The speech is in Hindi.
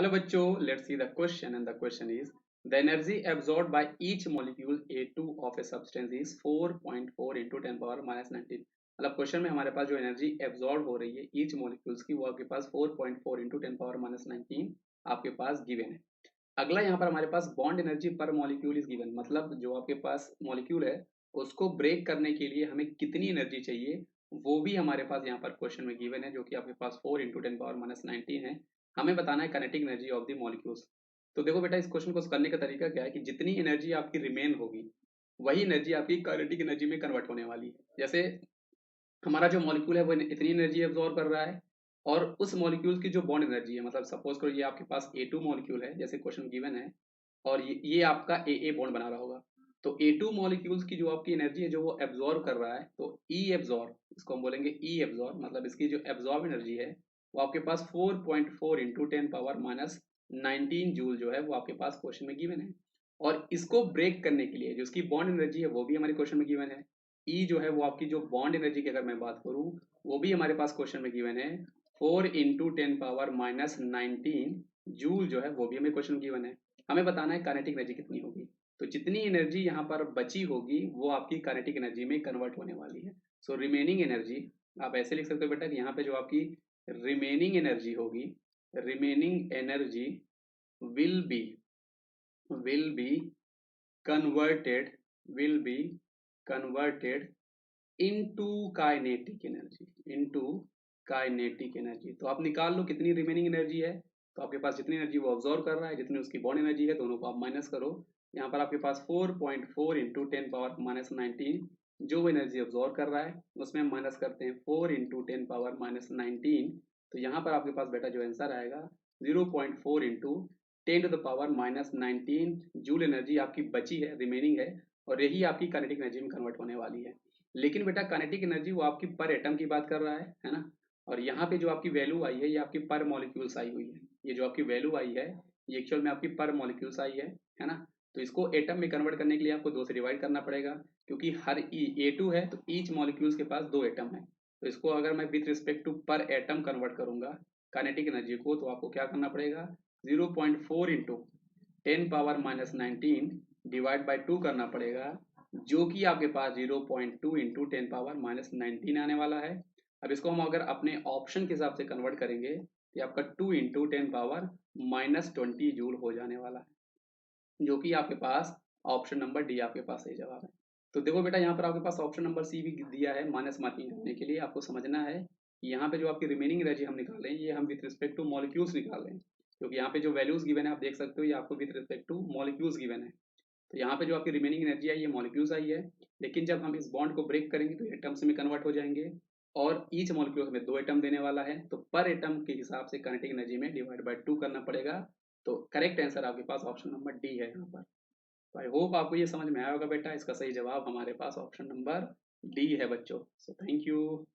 Hello बच्चों, let's see the question and the question is the energy absorbed by each molecule A2 of a substance is 4.4 into 10 power minus 19। मतलब क्वेश्चन में हमारे पास जो एनर्जी एब्जॉर्ब हो रही है ईच मॉलिक्यूल्स की वो आपके पास 4.4 इंटू 10 पावर माइनस 19 आपके पास गिवन है। अगला यहाँ पर हमारे पास बॉन्ड एनर्जी पर मॉलिक्यूल इज गिवन, मतलब जो आपके पास मॉलिक्यूल है उसको ब्रेक करने के लिए हमें कितनी एनर्जी चाहिए वो भी हमारे पास यहाँ पर क्वेश्चन में गिवन है, जो कि आपके पास 4 इंटू 10 पावर माइनस 19 है। हमें बताना है kinetic energy of the molecules. तो देखो बेटा, इस क्वेश्चन को करने का तरीका क्या है कि जितनी एनर्जी आपकी रिमेन होगी वही एनर्जी आपकी काइनेटिक एनर्जी में कन्वर्ट होने वाली है। जैसे हमारा जो मॉलिक्यूल है वो इतनी एनर्जी एब्जॉर्ब कर रहा है और उस मॉलिक्यूल की जो बॉन्ड एनर्जी है, मतलब सपोज करो ये आपके पास A2 मॉलिक्यूल है जैसे क्वेश्चन गिवन है, और ये आपका AA बॉन्ड बना रहा होगा। तो A2 मॉलिक्यूल्स की जो आपकी एनर्जी है जो वो एब्जॉर्ब कर रहा है, तो E एब्जॉर्ब, इसको हम बोलेंगे E एब्जॉर्ब, मतलब इसकी जो एब्जॉर्ब एनर्जी है वो आपके पास 4.4 इंटू 10 पावर माइनस 19 जूल जो है वो आपके पास क्वेश्चन में गिवन है। और इसको ब्रेक करने के लिए जो इसकी बॉन्ड एनर्जी है वो भी हमारे क्वेश्चन में गिवन है। ई जो है वो आपकी जो बॉन्ड एनर्जी की अगर मैं बात करूं वो भी हमारे पास क्वेश्चन में गिवन है। 4 इंटू 10 पावर माइनस 19 जूल जो है वो भी हमें क्वेश्चन गिवन है। हमें बताना है काइनेटिक एनर्जी कितनी होगी। तो जितनी एनर्जी यहाँ पर बची होगी वो आपकी काइनेटिक एनर्जी में कन्वर्ट होने वाली है। सो रिमेनिंग एनर्जी आप ऐसे लिख सकते हो बेटा कि यहाँ पे जो आपकी रिमेनिंग एनर्जी होगी, remaining energy will be will be converted will be converted into kinetic energy, into kinetic energy. तो आप निकाल लो कितनी रिमेनिंग एनर्जी है। तो आपके पास जितनी एनर्जी वो ऑब्जॉर्व कर रहा है, जितनी उसकी बॉन्ड एनर्जी है, दोनों को आप माइनस करो। यहाँ पर आपके पास 4.4 इंटू 10 पावर माइनस 19 जो वो एनर्जी ऑब्जॉर्व कर रहा है उसमें हम माइनस करते हैं 4 इंटू 10 पावर माइनस 19। तो यहाँ पर आपके पास बेटा जो आंसर आएगा 0.4 into 10 to the power minus 19 joule energy आपकी बची है, रिमेनिंग है, और यही आपकी काइनेटिक एनर्जी में कन्वर्ट होने वाली है। लेकिन बेटा काइनेटिक एनर्जी वो आपकी पर एटम की बात कर रहा है ना। और यहाँ पे जो आपकी वैल्यू आई है ये आपकी पर मॉलिक्यूल्स आई हुई है। ये जो आपकी वैल्यू आई है ये एक्चुअल में आपकी पर मॉलिक्यूल्स आई है ना। तो इसको एटम में कन्वर्ट करने के लिए आपको 2 से डिवाइड करना पड़ेगा, क्योंकि हर A2 है तो ईच मॉलिक्यूल्स के पास 2 एटम है। तो इसको अगर मैं विथ रिस्पेक्ट टू पर एटम कन्वर्ट करूंगा काइनेटिक एनर्जी को, तो आपको क्या करना पड़ेगा 0.4 into 10 power minus 19 divide by 2 करना पड़ेगा, जो कि आपके पास 0.2 इंटू 10 पावर माइनस 19 आने वाला है। अब इसको हम अगर अपने ऑप्शन के हिसाब से कन्वर्ट करेंगे तो आपका 2 इंटू 10 पावर माइनस 20 जूल हो जाने वाला है, जो कि आपके पास ऑप्शन नंबर डी आपके पास सही जवाब है। तो देखो बेटा, यहाँ पर आपके पास ऑप्शन नंबर सी भी दिया है माइनस मार्किंग करने के लिए। आपको समझना है कि यहाँ पे जो आपकी रिमेनिंग एनर्जी हम निकाल रहे हैं ये हम विथ रिस्पेक्ट टू मॉलिक्यूल्स निकाल रहे हैं, क्योंकि यहाँ पे जो वैल्यूज गिवन है आप देख सकते हो ये आपको with respect two molecules given है। तो यहाँ पे जो आपकी रिमेनिंग एनर्जी आई ये मॉलिक्यूल्स आई है, लेकिन जब हम इस बॉन्ड को ब्रेक करेंगे तो एटम्स में कन्वर्ट हो जाएंगे, और ईच मॉलिक्यूल हमें 2 एटम देने वाला है, तो पर एटम के हिसाब से काइनेटिक एनर्जी में डिवाइड बाय 2 करना पड़ेगा। तो करेक्ट आंसर आपके पास ऑप्शन नंबर डी है यहाँ पर। तो आई होप आपको ये समझ में आया होगा बेटा। इसका सही जवाब हमारे पास ऑप्शन नंबर डी है बच्चों। So thank you.